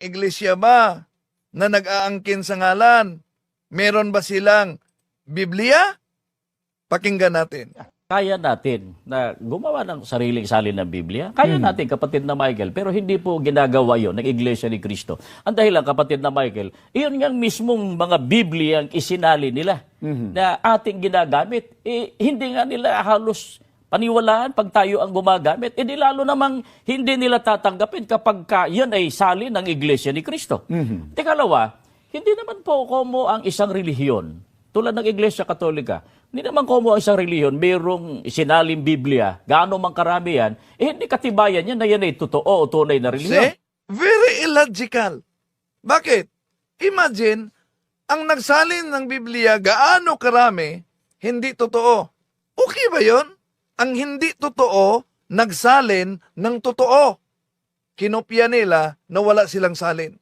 iglesia ba na nag-aangkin sa ngalan? Meron ba silang Biblia? Pakinggan natin. Kaya natin na gumawa ng sariling salin ng Biblia. Kaya natin, kapatid na Michael. Pero hindi po ginagawa yon ng Iglesia ni Cristo. Ang dahilan, kapatid na Michael, iyon nga mismong mga Biblia ang isinali nila na ating ginagamit. Hindi nga nila halos paniwalaan pag tayo ang gumagamit. Di lalo namang hindi nila tatanggapin kapag yan ay salin ng Iglesia ni Cristo. Ikalawa, hindi naman po komo ang isang relihiyon tulad ng Iglesia Katolika. Hindi naman komo ang isang relihiyon, mayroong sinaling Biblia, gaano mang karami yan, hindi katibayan yan na yan ay totoo o tunay na relihiyon. See? Very illogical. Bakit? Imagine, ang nagsalin ng Biblia, gaano karami, hindi totoo. Okay ba yon? Ang hindi totoo, nagsalin ng totoo. Kinopya nila na wala silang salin.